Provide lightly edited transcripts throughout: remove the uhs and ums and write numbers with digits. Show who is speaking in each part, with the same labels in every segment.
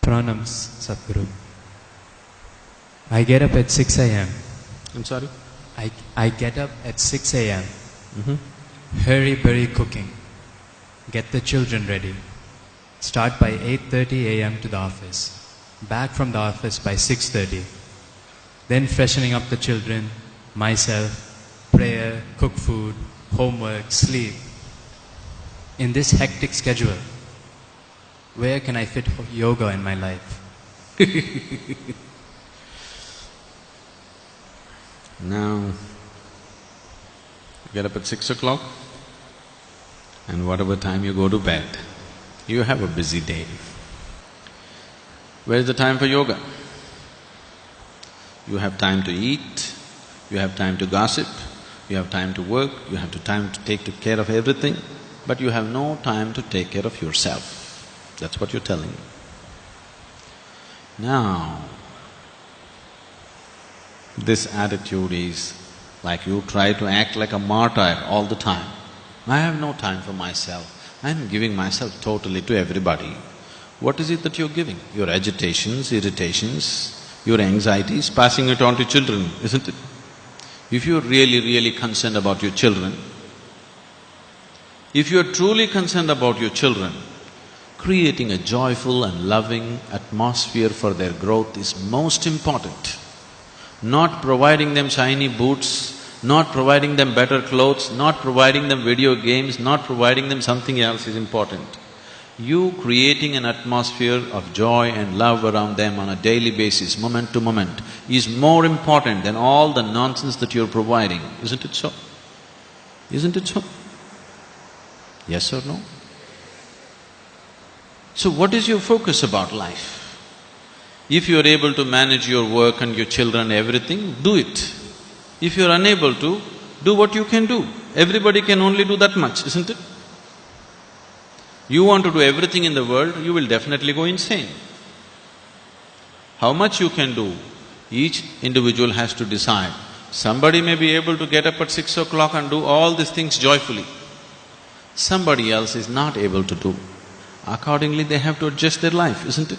Speaker 1: Pranams, Sadhguru. I get up at 6 a.m.
Speaker 2: I'm sorry?
Speaker 1: I get up at 6 a.m.
Speaker 2: Mm-hmm.
Speaker 1: Hurry cooking. Get the children ready. Start by 8:30 a.m. to the office. Back from the office by 6:30. Then freshening up the children, myself, prayer, cook food, homework, sleep. In this hectic schedule, where can I fit yoga in my life?
Speaker 2: Now, get up at 6 o'clock and whatever time you go to bed, you have a busy day. Where is the time for yoga? You have time to eat, you have time to gossip, you have time to work, you have time to take care of everything, but you have no time to take care of yourself. That's what you're telling me. Now, this attitude is like you try to act like a martyr all the time. I have no time for myself, I'm giving myself totally to everybody. What is it that you're giving? Your agitations, irritations, your anxieties, passing it on to children, isn't it? If you're really concerned about your children, if you're truly concerned about your children, creating a joyful and loving atmosphere for their growth is most important. Not providing them shiny boots, not providing them better clothes, not providing them video games, not providing them something else is important. You creating an atmosphere of joy and love around them on a daily basis, moment to moment, is more important than all the nonsense that you're providing, isn't it so? Isn't it so? Yes or no? So what is your focus about life? If you are able to manage your work and your children, everything, do it. If you are unable to, do what you can do. Everybody can only do that much, isn't it? You want to do everything in the world, you will definitely go insane. How much you can do, each individual has to decide. Somebody may be able to get up at 6 o'clock and do all these things joyfully. Somebody else is not able to do. Accordingly, they have to adjust their life, isn't it?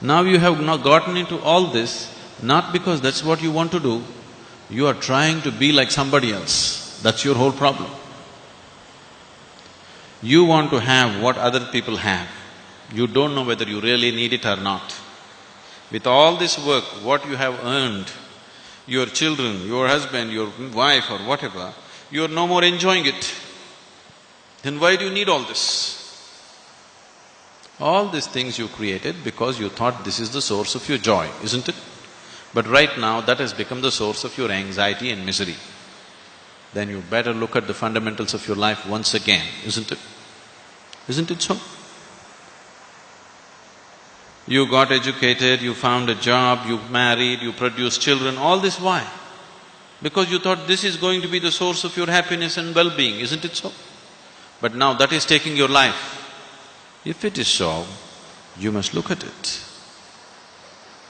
Speaker 2: Now you have not gotten into all this, not because that's what you want to do, you are trying to be like somebody else. That's your whole problem. You want to have what other people have. You don't know whether you really need it or not. With all this work, what you have earned, your children, your husband, your wife or whatever, you are no more enjoying it. Then why do you need all this? All these things you created because you thought this is the source of your joy, isn't it? But right now, that has become the source of your anxiety and misery. Then you better look at the fundamentals of your life once again, isn't it? Isn't it so? You got educated, you found a job, you married, you produced children, all this why? Because you thought this is going to be the source of your happiness and well-being, isn't it so? But now that is taking your life. If it is so, you must look at it.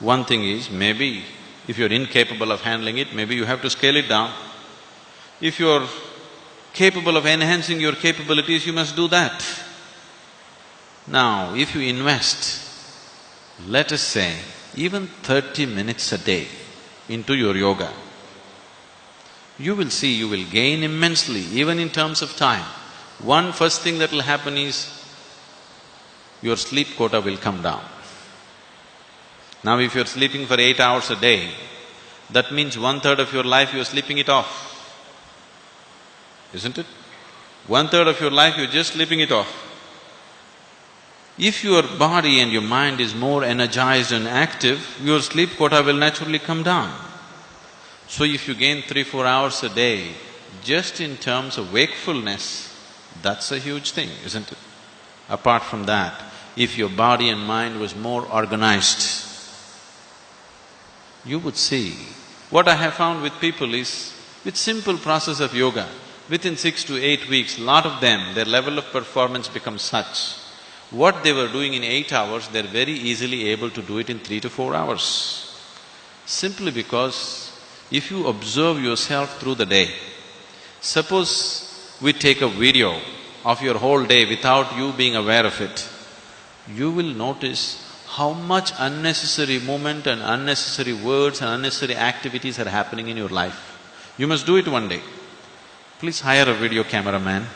Speaker 2: One thing is, maybe if you're incapable of handling it, maybe you have to scale it down. If you're capable of enhancing your capabilities, you must do that. Now, if you invest, let us say, even 30 minutes a day into your yoga, you will see you will gain immensely, even in terms of time. One first thing that will happen is, your sleep quota will come down. Now if you're sleeping for 8 hours a day, that means 1/3 of your life you're sleeping it off, isn't it? 1/3 of your life you're just sleeping it off. If your body and your mind is more energized and active, your sleep quota will naturally come down. So if you gain 3-4 hours a day, just in terms of wakefulness, that's a huge thing, isn't it? Apart from that, if your body and mind was more organized, you would see. What I have found with people is, with simple process of yoga, within 6 to 8 weeks, lot of them, their level of performance becomes such. What they were doing in 8 hours, they're very easily able to do it in 3 to 4 hours. Simply because if you observe yourself through the day, suppose we take a video of your whole day without you being aware of it, you will notice how much unnecessary movement and unnecessary words and unnecessary activities are happening in your life. You must do it one day. Please hire a video cameraman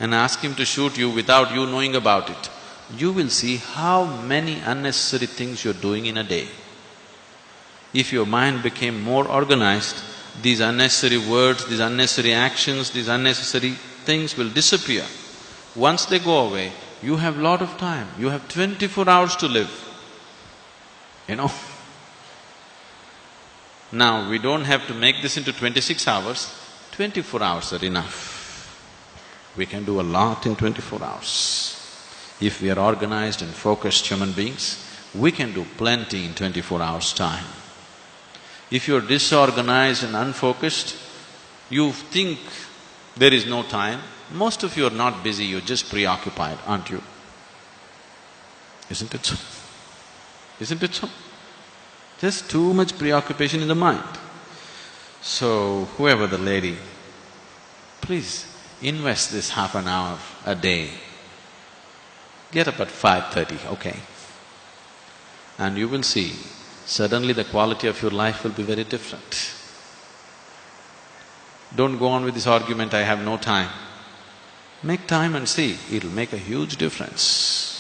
Speaker 2: and ask him to shoot you without you knowing about it. You will see how many unnecessary things you're doing in a day. If your mind became more organized, these unnecessary words, these unnecessary actions, these unnecessary things will disappear. Once they go away, you have lot of time. You have 24 hours to live. You know? Now, we don't have to make this into 26 hours, 24 hours are enough. We can do a lot in 24 hours. If we are organized and focused human beings, we can do plenty in 24 hours' time. If you're disorganized and unfocused, you think there is no time. Most of you are not busy, you're just preoccupied, aren't you? Isn't it so? Isn't it so? Just too much preoccupation in the mind. So, whoever the lady, please invest this half an hour a day. Get up at 5:30, okay? And you will see, suddenly the quality of your life will be very different. Don't go on with this argument, I have no time. Make time and see, it'll make a huge difference.